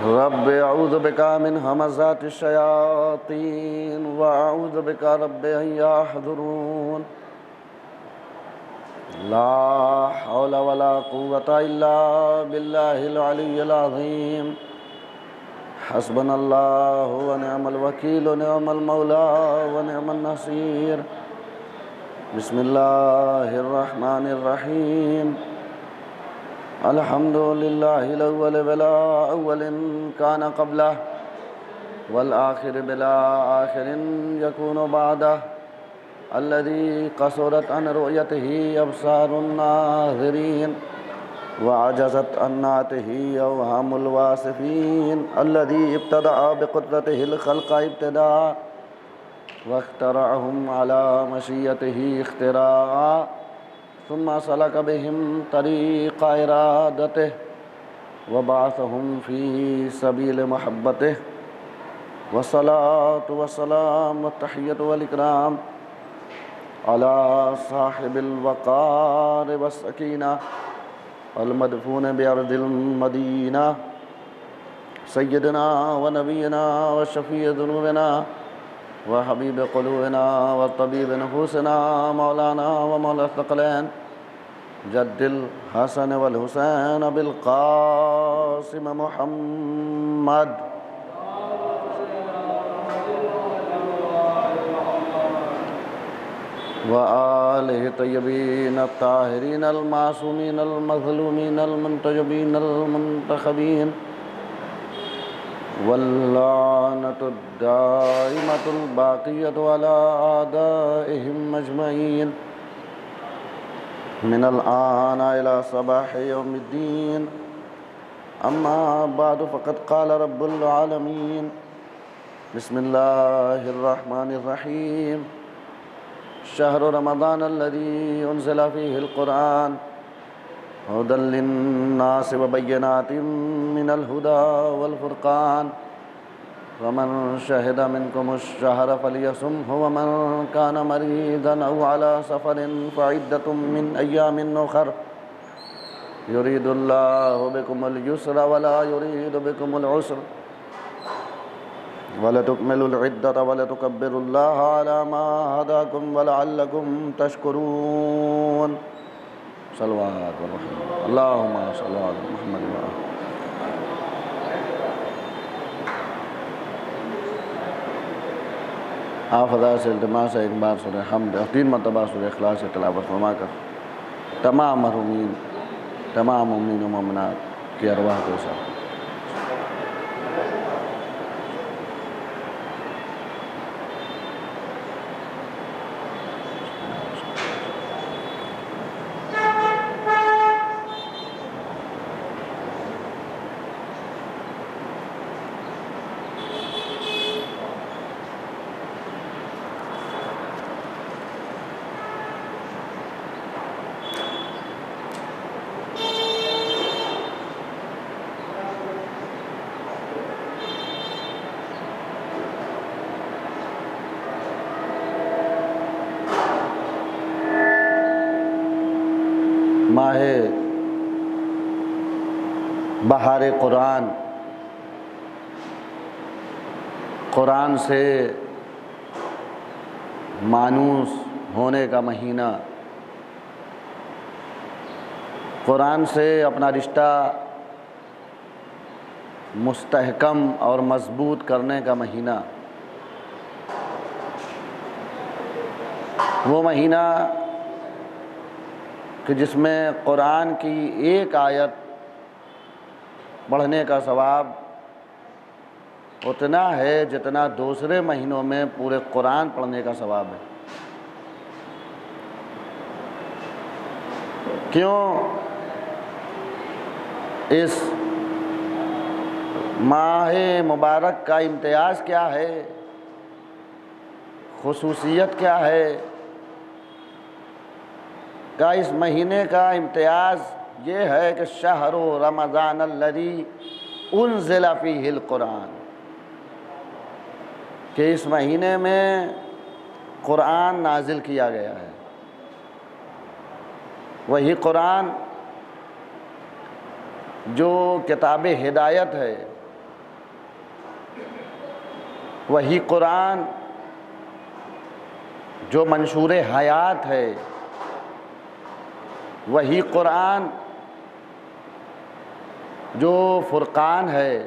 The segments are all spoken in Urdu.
رب اعوذ بک من همزات الشیاطین واعوذ بک رب ان یحضرون لا حول ولا قوة الا باللہ العلی العظیم حسبنا اللہ ونعم الوکیل ونعم المولا ونعم النصیر بسم اللہ الرحمن الرحیم الحمد للہ الاول بلا اول کان قبلہ والآخر بلا آخر یکون بعدہ الذي قصرت عن رؤيته أبصار الناظرين وعجزت عن نعته أوهام الواصفين الذي ابتدأ بقدرته الخلق ابتداء واخترعهم على مشيته اختراعا ثم سلك بهم طريق إرادته وبعثهم في سبيل محبته والصلاة والسلام والتحية والإكرام على صاحب الوقار والسكينة المدفون بأرض المدينة سيدنا ونبينا وشفيع ذنوبنا وحبيب قلوبنا وطبيب نفوسنا مولانا ومولى الثقلين جد الحسن والحسين بالقاسم محمد وآلہ طیبین الطاہرین المعصومین المظلومین المنتجبین المنتخبین واللعنۃ الدائمۃ الباقیۃ علی اعدائہم اجمعین من الآن الی صباح یوم الدین اما بعد فقد قال رب العالمین بسم اللہ الرحمن الرحیم شهر رمضان الذي أنزل فيه القرآن هدى للناس وبينات من الهدى والفرقان ومن شهد منكم الشهر فليصمه ومن كان مريضا أو على سفر فعدة من أيام أخر يريد الله بكم اليسر ولا يريد بكم العسر وَلَتُكْمِلُوا الْعِدَّةَ وَلَتُكَبِّرُوا اللَّهَ عَلَى مَا هَدَاكُمْ وَلَعَلَّكُمْ تَشْكُرُونَ صلوات ورحمة اللهم صل على محمد آپ حضرات سے التماس ہے ایک بار سورہ حمد اور 3 مرتبہ سورہ اخلاص سے تلاوت فرما کر تمام محرومین تمام مومنین و مومنات کی ارواح کو ساتھ ماہ بہار قرآن، قرآن سے مانوس ہونے کا مہینہ، قرآن سے اپنا رشتہ مستحکم اور مضبوط کرنے کا مہینہ، وہ مہینہ کہ جس میں قرآن کی ایک آیت پڑھنے کا ثواب اتنا ہے جتنا دوسرے مہینوں میں پورے قرآن پڑھنے کا ثواب ہے۔ کیوں؟ اس ماہ مبارک کا امتیاز کیا ہے، خصوصیت کیا ہے؟ کا اس مہینے کا امتیاز یہ ہے کہ شہر رمضان الذی انزل فیہ القرآن، کہ اس مہینے میں قرآن نازل کیا گیا ہے۔ وہی قرآن جو کتاب ہدایت ہے، وہی قرآن جو منشور حیات ہے، وہی قرآن جو فرقان ہے،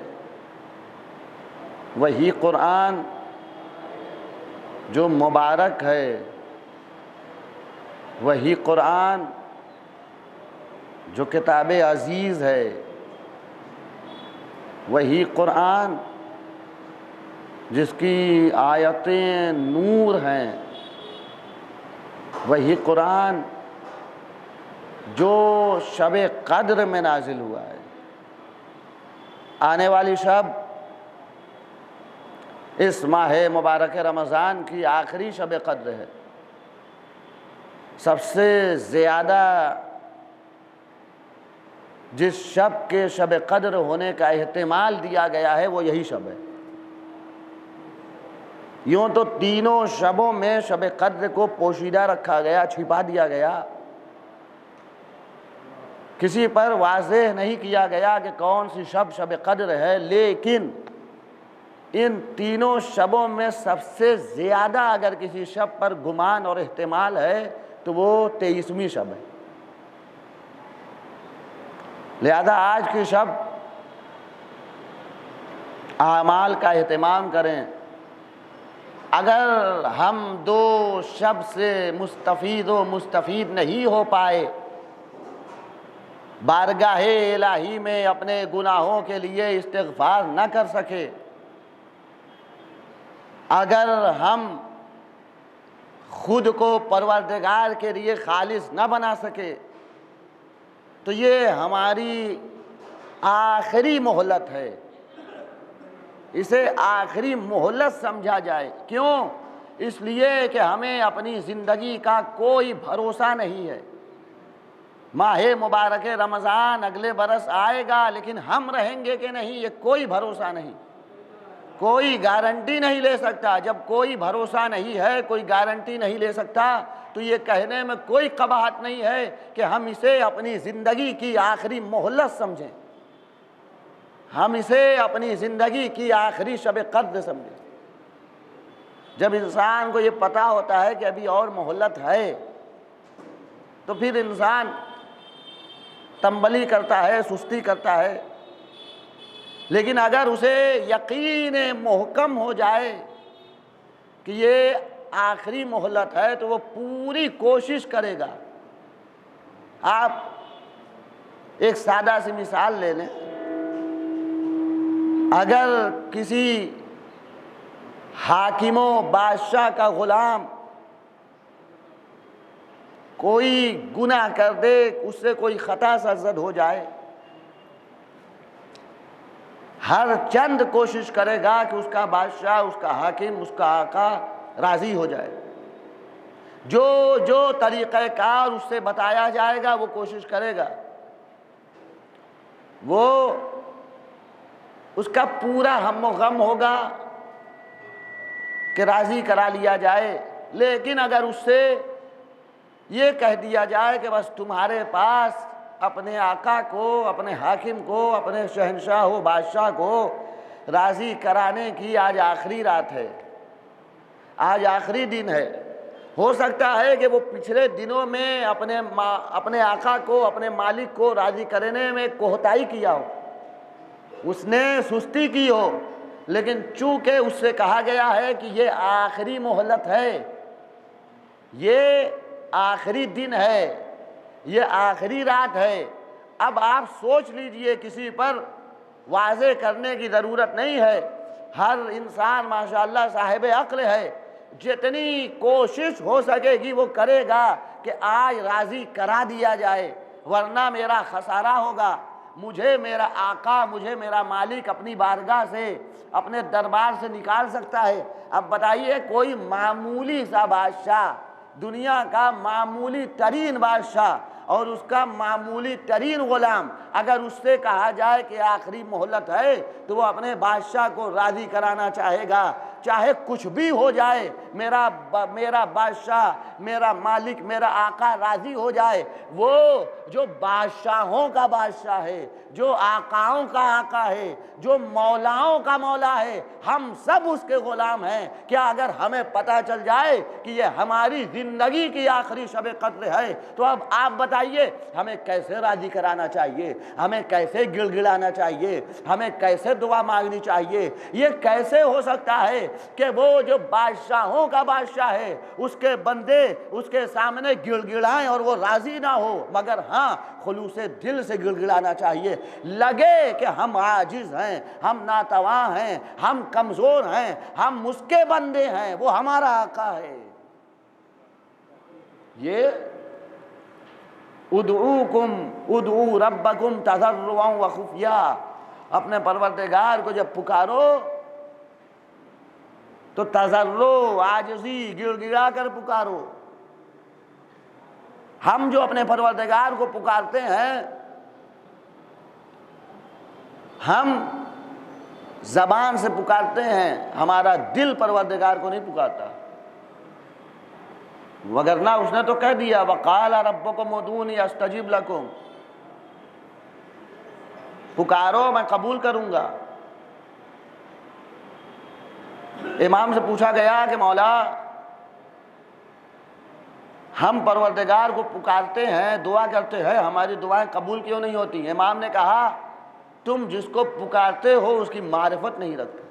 وہی قرآن جو مبارک ہے، وہی قرآن جو کتاب عزیز ہے، وہی قرآن جس کی آیتیں نور ہیں، وہی قرآن جو شب قدر میں نازل ہوا ہے۔ آنے والی شب اس ماہ مبارک رمضان کی آخری شب قدر ہے۔ سب سے زیادہ جس شب کے شب قدر ہونے کا احتمال دیا گیا ہے وہ یہی شب ہے۔ یوں تو تینوں شبوں میں شب قدر کو پوشیدہ رکھا گیا، چھپا دیا گیا، کسی پر واضح نہیں کیا گیا کہ کون سی شب شب قدر ہے، لیکن ان تینوں شبوں میں سب سے زیادہ اگر کسی شب پر گمان اور احتمال ہے تو وہ 23ویں شب ہے۔ لہذا آج کی شب اعمال کا اہتمام کریں۔ اگر ہم دو شب سے مستفید نہیں ہو پائے، بارگاہ الہی میں اپنے گناہوں کے لیے استغفار نہ کر سکے، اگر ہم خود کو پروردگار کے لیے خالص نہ بنا سکے، تو یہ ہماری آخری مہلت ہے، اسے آخری مہلت سمجھا جائے۔ کیوں؟ اس لیے کہ ہمیں اپنی زندگی کا کوئی بھروسہ نہیں ہے۔ ماہ مبارک رمضان اگلے برس آئے گا، لیکن ہم رہیں گے کہ نہیں یہ کوئی بھروسہ نہیں، کوئی گارنٹی نہیں لے سکتا۔ جب کوئی بھروسہ نہیں ہے، کوئی گارنٹی نہیں لے سکتا، تو یہ کہنے میں کوئی قباحت نہیں ہے کہ ہم اسے اپنی زندگی کی آخری مہلت سمجھیں، ہم اسے اپنی زندگی کی آخری شب قدر سمجھیں۔ جب انسان کو یہ پتہ ہوتا ہے کہ ابھی اور مہلت ہے، تو پھر انسان تنبلی کرتا ہے، سستی کرتا ہے۔ لیکن اگر اسے یقین محکم ہو جائے کہ یہ آخری مہلت ہے تو وہ پوری کوشش کرے گا۔ آپ ایک سادہ سی مثال لے لیں، اگر کسی حاکم و بادشاہ کا غلام کوئی گناہ کر دے، اس سے کوئی خطا سرزد ہو جائے، ہر چند کوشش کرے گا کہ اس کا بادشاہ، اس کا حاکم، اس کا آقا راضی ہو جائے۔ جو طریقہ کار اس سے بتایا جائے گا وہ کوشش کرے گا، وہ اس کا پورا ہم و غم ہوگا کہ راضی کرا لیا جائے۔ لیکن اگر اس سے یہ کہہ دیا جائے کہ بس تمہارے پاس اپنے آقا کو، اپنے حاکم کو، اپنے شہنشاہ و بادشاہ کو راضی کرانے کی آج آخری رات ہے، آج آخری دن ہے، ہو سکتا ہے کہ وہ پچھلے دنوں میں اپنے آقا کو، اپنے مالک کو راضی کرنے میں کوتاہی کیا ہو، اس نے سستی کی ہو، لیکن چونکہ اس سے کہا گیا ہے کہ یہ آخری مہلت ہے، یہ آخری دن ہے، یہ آخری رات ہے، اب آپ سوچ لیجئے، کسی پر واضح کرنے کی ضرورت نہیں ہے، ہر انسان ماشاءاللہ صاحب عقل ہے، جتنی کوشش ہو سکے گی وہ کرے گا کہ آج راضی کرا دیا جائے، ورنہ میرا خسارہ ہوگا، مجھے میرا آقا، مجھے میرا مالک اپنی بارگاہ سے، اپنے دربار سے نکال سکتا ہے۔ اب بتائیے، کوئی معمولی سا بادشاہ، دنیا کا معمولی ترین بادشاہ اور اس کا معمولی ترین غلام اگر اس سے کہا جائے کہ آخری مہلت ہے تو وہ اپنے بادشاہ کو راضی کرانا چاہے گا، چاہے کچھ بھی ہو جائے، میرا بادشاہ، میرا مالک، میرا آقا راضی ہو جائے۔ وہ جو بادشاہوں کا بادشاہ ہے، جو آقاؤں کا آقا ہے، جو مولاؤں کا مولا ہے، ہم سب اس کے غلام ہیں۔ کیا اگر ہمیں پتہ چل جائے کہ یہ ہماری زندگی کی آخری شب قدر ہے تو اب آپ بتائیے ہمیں کیسے راضی کرانا چاہیے، ہمیں کیسے گڑ گڑانا چاہیے، ہمیں کیسے دعا مانگنی چاہیے؟ یہ کیسے ہو سکتا ہے کہ وہ جو بادشاہوں کا بادشاہ ہے اس کے بندے اس کے سامنے گڑ گڑائیں اور وہ راضی نہ ہو؟ مگر ہاں، خلوص دل سے گڑ گڑانا چاہیے، لگے کہ ہم عاجز ہیں، ہم ناتواں ہیں، ہم کمزور ہیں، ہم اس کے بندے ہیں، وہ ہمارا آقا ہے۔ یہ ادعو ربکم تضرعا وخفیا، اپنے پروردگار کو جب پکارو تو تضرع، عاجزی، گڑ گڑا کر پکارو۔ ہم جو اپنے پروردگار کو پکارتے ہیں، ہم زبان سے پکارتے ہیں، ہمارا دل پروردگار کو نہیں پکارتا، وگرنہ اس نے تو کہہ دیا وقال ربکم ادعونی استجب لکم، پکارو میں قبول کروں گا۔ امام سے پوچھا گیا کہ مولا ہم پروردگار کو پکارتے ہیں، دعا کرتے ہیں، ہماری دعائیں قبول کیوں نہیں ہوتی؟ امام نے کہا تم جس کو پکارتے ہو اس کی معرفت نہیں رکھتے۔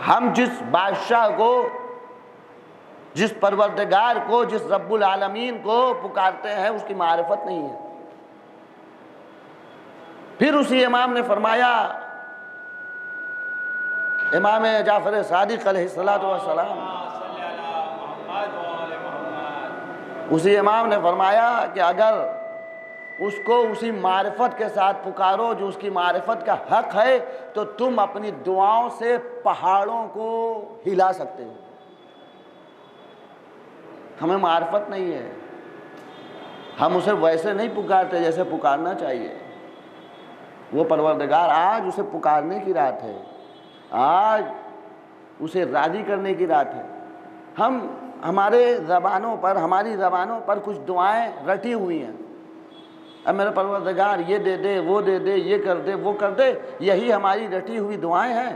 ہم جس بادشاہ کو، جس پروردگار کو، جس رب العالمین کو پکارتے ہیں اس کی معرفت نہیں ہے۔ پھر اسی امام نے فرمایا، امام جعفر صادق علیہ السلام، اسی امام نے فرمایا کہ اگر اس کو اسی معرفت کے ساتھ پکارو جو اس کی معرفت کا حق ہے تو تم اپنی دعاؤں سے پہاڑوں کو ہلا سکتے ہو۔ ہمیں معرفت نہیں ہے، ہم اسے ویسے نہیں پکارتے جیسے پکارنا چاہیے۔ وہ پروردگار آج اسے پکارنے کی رات ہے، آج اسے راضی کرنے کی رات ہے۔ ہماری زبانوں پر کچھ دعائیں رٹی ہوئی ہیں، اب میرے پروردگار یہ دے دے، وہ دے دے، یہ کر دے، وہ کر دے، یہی ہماری رٹی ہوئی دعائیں ہیں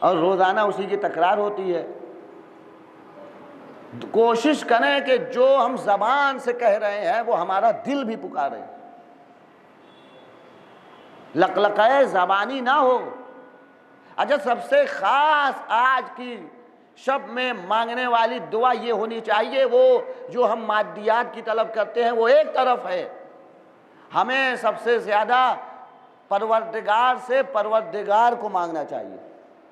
اور روزانہ اسی کی تکرار ہوتی ہے۔ کوشش کریں کہ جو ہم زبان سے کہہ رہے ہیں وہ ہمارا دل بھی پکارے، لقلقہ زبانی نہ ہو۔ اچھا، سب سے خاص آج کی شب میں مانگنے والی دعا یہ ہونی چاہیے، وہ جو ہم مادیات کی طلب کرتے ہیں وہ ایک طرف ہے، ہمیں سب سے زیادہ پروردگار سے پروردگار کو مانگنا چاہیے،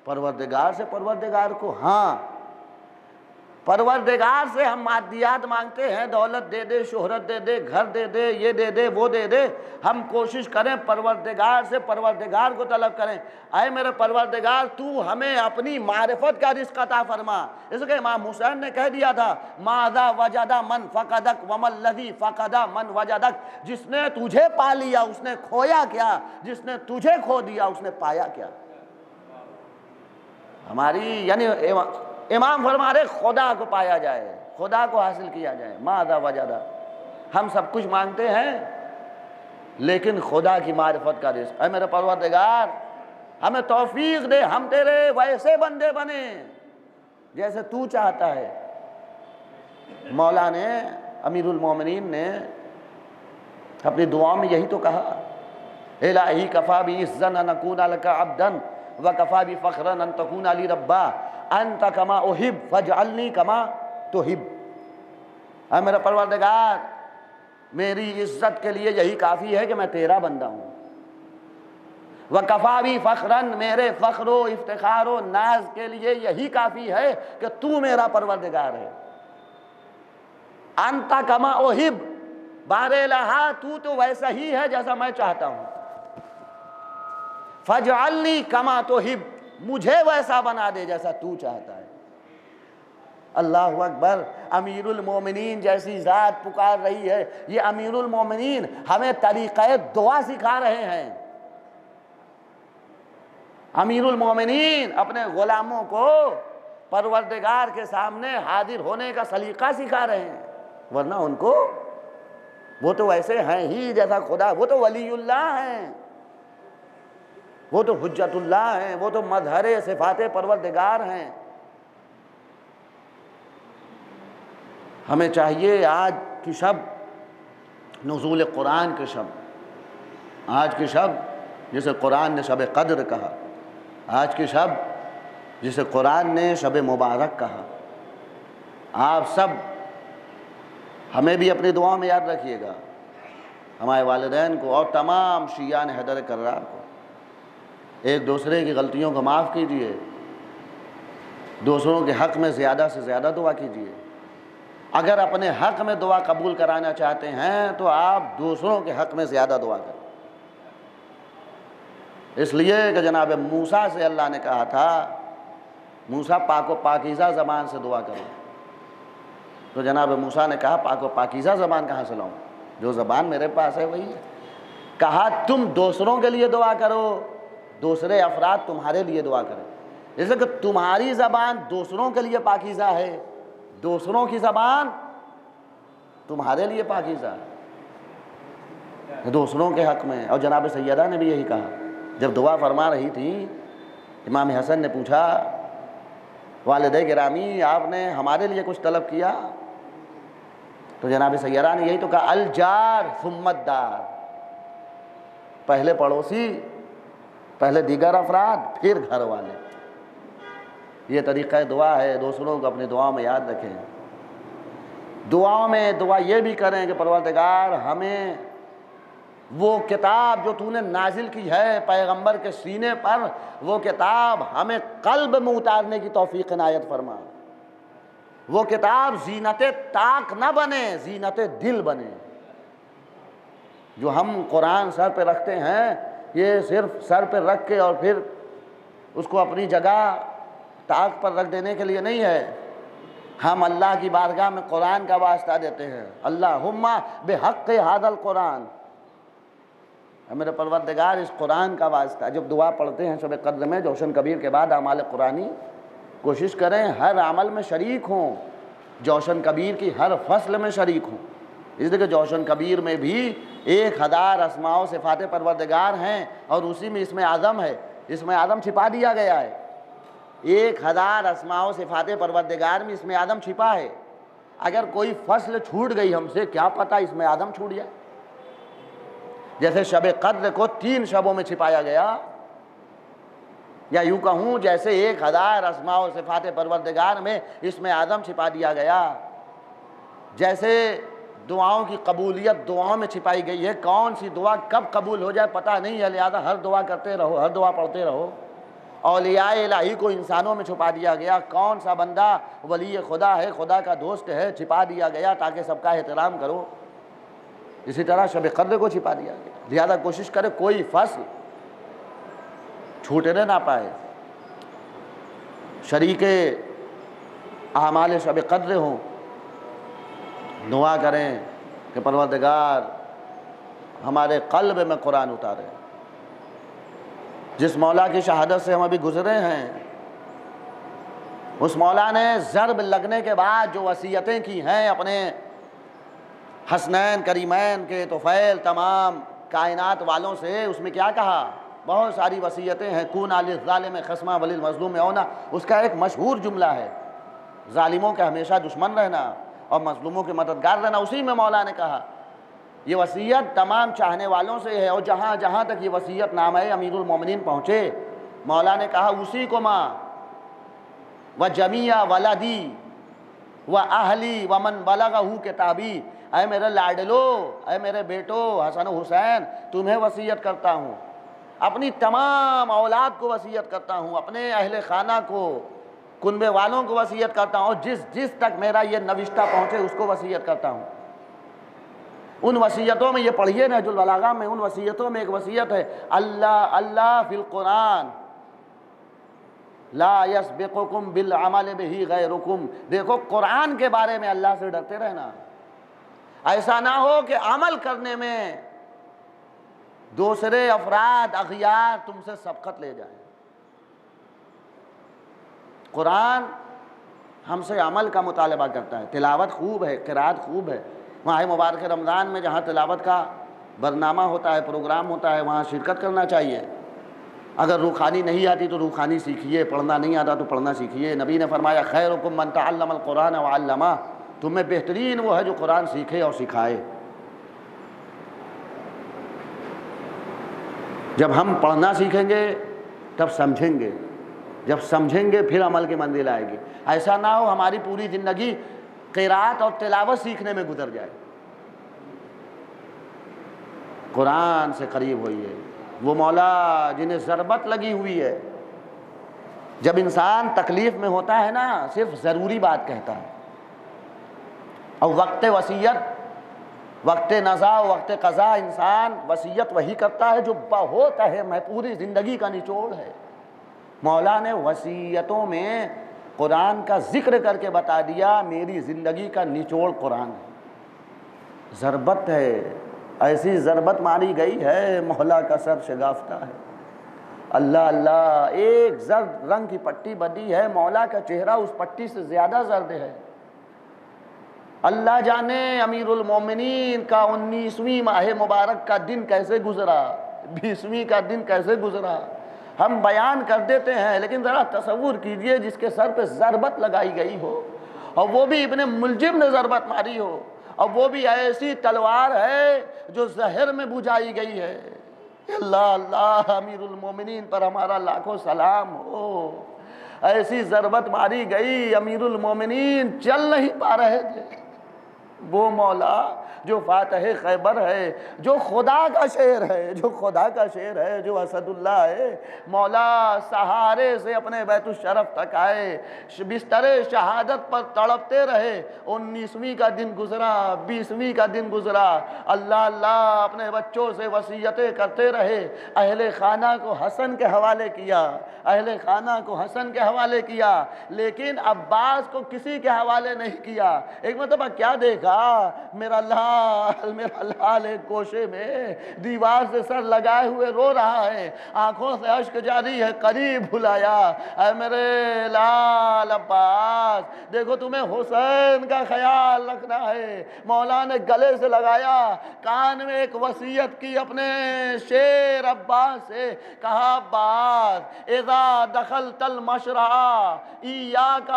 پروردگار سے پروردگار کو۔ ہاں، پروردگار سے ہم مادیات مانگتے ہیں، دولت دے دے، شہرت دے دے، گھر دے دے، یہ دے دے، وہ دے دے۔ ہم کوشش کریں پروردگار سے پروردگار کو طلب کریں، اے میرے پروردگار تو ہمیں اپنی معرفت کا رزق عطا فرما۔ اس کہ امام حسین نے کہہ دیا تھا ماذا وجد من فقدک وما الذی فقد من وجدک، جس نے تجھے پا لیا اس نے کھویا کیا، جس نے تجھے کھو دیا اس نے پایا کیا۔ ہماری یعنی امام فرما رہے خدا کو پایا جائے، خدا کو حاصل کیا جائے۔ ماذا وجدا، ہم سب کچھ مانگتے ہیں لیکن خدا کی معرفت کا رزق۔ اے میرے پروردگار ہمیں توفیق دے، ہم تیرے ویسے بندے بنے جیسے تو چاہتا ہے۔ مولا نے، امیر المومنین نے اپنی دعاؤں میں یہی تو کہا، الہی کفا بی عزا ان اکون لک عبدا وکفا بی فخرا ان تکون لی ربا انت کما احب فاجعلنی کما تحب۔ اے میرا پروردگار میری عزت کے لیے یہی کافی ہے کہ میں تیرا بندہ ہوں، وکفا بی فخرا، میرے فخر و افتخار و ناز کے لیے یہی کافی ہے کہ تو میرا پروردگار ہے۔ انت کما احب، بار الہا تو ویسا ہی ہے جیسا میں چاہتا ہوں۔ فاجعلنی کما تحب، مجھے ویسا بنا دے جیسا تو چاہتا ہے۔ اللہ اکبر، امیر المومنین جیسی ذات پکار رہی ہے۔ یہ امیر المومنین ہمیں طریقہ دعا سکھا رہے ہیں۔ امیر المومنین اپنے غلاموں کو پروردگار کے سامنے حاضر ہونے کا سلیقہ سکھا رہے ہیں، ورنہ ان کو، وہ تو ایسے ہیں ہی جیسا خدا، وہ تو ولی اللہ ہیں، وہ تو حجت اللہ ہیں، وہ تو مظہر صفات پروردگار ہیں۔ ہمیں چاہیے آج کی شب نزول قرآن کی شب، آج کی شب جسے قرآن نے شب قدر کہا، آج کی شب جسے قرآن نے شب مبارک کہا، آپ سب ہمیں بھی اپنی دعاؤں میں یاد رکھیے گا، ہمارے والدین کو اور تمام شیعان حیدر کرار کو۔ ایک دوسرے کی غلطیوں کو معاف کیجیے، دوسروں کے حق میں زیادہ سے زیادہ دعا کیجیے۔ اگر اپنے حق میں دعا قبول کرانا چاہتے ہیں تو آپ دوسروں کے حق میں زیادہ دعا کریں، اس لیے کہ جناب موسیٰ سے اللہ نے کہا تھا موسیٰ پاک و پاکیزہ زبان سے دعا کرو، تو جناب موسیٰ نے کہا پاک و پاکیزہ زبان کہاں سے لاؤں، جو زبان میرے پاس ہے وہی ہے۔ کہا تم دوسروں کے لیے دعا کرو، دوسرے افراد تمہارے لیے دعا کریں، جیسے کہ تمہاری زبان دوسروں کے لیے پاکیزہ ہے، دوسروں کی زبان تمہارے لیے پاکیزہ ہے، دوسروں کے حق میں۔ اور جناب سیدہ نے بھی یہی کہا، جب دعا فرما رہی تھی امام حسن نے پوچھا والدہ گرامی آپ نے ہمارے لیے کچھ طلب کیا؟ تو جناب سیدہ نے یہی تو کہا الجار ثم الدار، پہلے پڑوسی، پہلے دیگر افراد، پھر گھر والے۔ یہ طریقہ دعا ہے، دوسروں کو اپنی دعاؤں میں یاد رکھیں۔ دعاؤں میں دعا یہ بھی کریں کہ پروردگار ہمیں وہ کتاب جو تو نے نازل کی ہے پیغمبر کے سینے پر، وہ کتاب ہمیں قلب میں اتارنے کی توفیق عنایت فرما، وہ کتاب زینت طاق نہ بنے، زینت دل بنے۔ جو ہم قرآن سر پہ رکھتے ہیں یہ صرف سر پہ رکھ کے اور پھر اس کو اپنی جگہ طاق پر رکھ دینے کے لیے نہیں ہے، ہم اللہ کی بارگاہ میں قرآن کا واسطہ دیتے ہیں، اللہم بحق ھذا القرآن، میرے پروردگار اس قرآن کا واسطہ۔ جب دعا پڑھتے ہیں شب قدر میں جوشن کبیر کے بعد اعمال قرآنی، کوشش کریں ہر عمل میں شریک ہوں، جوشن کبیر کی ہر فصل میں شریک ہوں، اس لیے کہ جوشن کبیر میں بھی 1000 اسماء و صفات پروردگار ہیں اور اسی میں اسم اعظم ہے، اسم اعظم چھپا دیا گیا ہے، 1000 اسماء و صفات پروردگار میں اسم اعظم چھپا ہے۔ اگر کوئی فصل چھوٹ گئی ہم سے، کیا پتہ اسم اعظم چھوٹ جائے۔ جیسے شب قدر کو 3 شبوں میں چھپایا گیا، یا یوں کہوں جیسے 1000 اسماء و صفات پروردگار میں اسم اعظم چھپا دیا گیا، جیسے دعاؤں کی قبولیت دعاؤں میں چھپائی گئی ہے، کون سی دعا کب قبول ہو جائے پتہ نہیں ہے، لہذا ہر دعا کرتے رہو، ہر دعا پڑھتے رہو۔ اولیاء الہی کو انسانوں میں چھپا دیا گیا، کون سا بندہ ولی خدا ہے، خدا کا دوست ہے، چھپا دیا گیا تاکہ سب کا احترام کرو۔ اسی طرح شب قدر کو چھپا دیا گیا، لہذا کوشش کرے کوئی فصل چھوٹنے نہ پائے، شریک اعمال شب قدر ہوں۔ دعا کریں کہ پروردگار ہمارے قلب میں قرآن اتارے۔ جس مولا کی شہادت سے ہم ابھی گزرے ہیں، اس مولا نے ضرب لگنے کے بعد جو وصیتیں کی ہیں اپنے حسنین کریمین کے طفیل تمام کائنات والوں سے، اس میں کیا کہا؟ بہت ساری وصیتیں ہیں، کون للظالم خصما وللمظلوم اونا، اس کا ایک مشہور جملہ ہے، ظالموں کے ہمیشہ دشمن رہنا اور مظلوموں کے مددگار رہنا۔ اسی میں مولا نے کہا یہ وصیت تمام چاہنے والوں سے ہے، اور جہاں جہاں تک یہ وصیت نامہ امیر المومنین پہنچے، مولا نے کہا اسی کو ماں وجمیع ولدی واہلی ومن بلغہ کتابی، اے میرے لاڈلو، اے میرے بیٹو حسن و حسین، تمہیں وصیت کرتا ہوں، اپنی تمام اولاد کو وصیت کرتا ہوں، اپنے اہل خانہ کو، کنبے والوں کو وصیت کرتا ہوں، اور جس تک میرا یہ نوشتہ پہنچے اس کو وصیت کرتا ہوں۔ ان وصیتوں میں یہ پڑھیے نہج البلاغہ میں، ان وصیتوں میں ایک وصیت ہے اللہ اللہ فی القرآن، لا یسبقکم بالعمل بہ غیرکم۔ دیکھو قرآن کے بارے میں اللہ سے ڈرتے رہنا، ایسا نہ ہو کہ عمل کرنے میں دوسرے افراد اغیار تم سے سبقت لے جائیں۔ قرآن ہم سے عمل کا مطالبہ کرتا ہے، تلاوت خوب ہے، قرات خوب ہے، ماہ مبارک رمضان میں جہاں تلاوت کا برنامہ ہوتا ہے، پروگرام ہوتا ہے، وہاں شرکت کرنا چاہیے۔ اگر روخانی نہیں آتی تو روخانی سیکھیے، پڑھنا نہیں آتا تو پڑھنا سیکھیے۔ نبی نے فرمایا خیرکم من تعلم القرآن وعلمہ، تم میں بہترین وہ ہے جو قرآن سیکھے اور سکھائے۔ جب ہم پڑھنا سیکھیں گے تب سمجھیں گے، جب سمجھیں گے پھر عمل کی منزل آئے گی۔ ایسا نہ ہو ہماری پوری زندگی قرات اور تلاوت سیکھنے میں گزر جائے۔ قرآن سے قریب ہوئیے، وہ مولا جنہیں ضربت لگی ہوئی ہے۔ جب انسان تکلیف میں ہوتا ہے نا صرف ضروری بات کہتا ہے، اور وقت وصیت، وقت نزاع، وقت قضا انسان وصیت وہی کرتا ہے جو بہت اہم ہے، پوری زندگی کا نچوڑ ہے۔ مولا نے وصیتوں میں قرآن کا ذکر کر کے بتا دیا میری زندگی کا نچوڑ قرآن ہے۔ ضربت ہے، ایسی ضربت ماری گئی ہے مولا کا سر شگافتہ ہے۔ اللہ اللہ، ایک زرد رنگ کی پٹی بندھی ہے، مولا کا چہرہ اس پٹی سے زیادہ زرد ہے۔ اللہ جانے امیر المومنین کا 19ویں ماہ مبارک کا دن کیسے گزرا، 20ویں کا دن کیسے گزرا، ہم بیان کر دیتے ہیں، لیکن ذرا تصور کیجئے جس کے سر پہ ضربت لگائی گئی ہو، اور وہ بھی ابن ملجم نے ضربت ماری ہو، اور وہ بھی ایسی تلوار ہے جو زہر میں بجھائی گئی ہے۔ اللہ اللہ، امیر المومنین پر ہمارا لاکھوں سلام ہو۔ ایسی ضربت ماری گئی، امیر المومنین چل نہیں پا رہے تھے۔ وہ مولا جو فاتح خیبر ہے، جو خدا کا شیر ہے، جو خدا کا شیر ہے، جو اسد اللہ ہے، مولا سہارے سے اپنے بیت الشرف تک آئے، بستر شہادت پر تڑپتے رہے۔ 19ویں کا دن گزرا، 20ویں کا دن گزرا، اللہ اللہ اپنے بچوں سے وصیتیں کرتے رہے۔ اہل خانہ کو حسن کے حوالے کیا، اہل خانہ کو حسن کے حوالے کیا، لیکن عباس کو کسی کے حوالے نہیں کیا۔ ایک مرتبہ کیا دیکھا، میرا لال ایک گوشے میں دیوار سے سر لگائے ہوئے رو رہا ہے، آنکھوں سے اشک جاری ہے، قریب بلایا، اے میرے لال عباس، دیکھو تمہیں حسین کا خیال رکھنا ہے۔ مولا نے گلے سے لگایا، کان میں ایک وصیت کی اپنے شیر عباس سے، کہا عباس اذا دخلت المشرع ایاک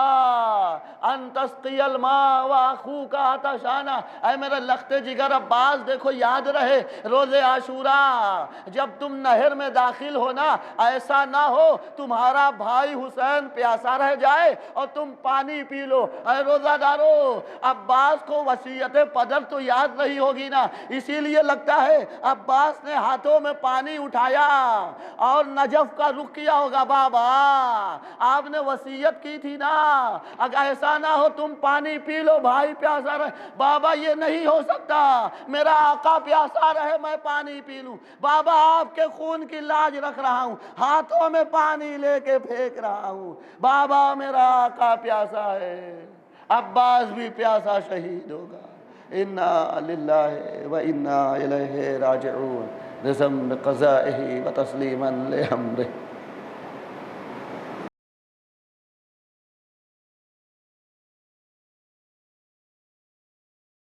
ان تسقی الماء واخوک عطشانا، اے میرے لخت جگر عباس دیکھو یاد رہے روز عاشوراء جب تم نہر میں داخل ہونا، ایسا نہ ہو تمہارا بھائی حسین پیاسا رہ جائے اور تم پانی پی لو۔ اے روزہ دارو، عباس کو وصیت پدر تو یاد رہی ہوگی نا، اسی لیے لگتا ہے عباس نے ہاتھوں میں پانی اٹھایا اور نجف کا رخ کیا ہوگا۔ بابا آپ نے وصیت کی تھی نا، اگر ایسا نہ ہو تم پانی پی لو بھائی پیاسا رہے۔ بابا یہ نہیں ہو سکتا، میرا آقا پیاسا رہے میں پانی پی لوں۔ بابا آپ کے خون کی لاج رکھ رہا ہوں، ہاتھوں میں پانی لے کے پھینک رہا ہوں، بابا میرا آقا پیاسا ہے۔ عباس بھی پیاسا شہید ہوگا۔ انا للہ و انا الیہ راجعون، رضا بقضائہ و تسلیما لامرہ۔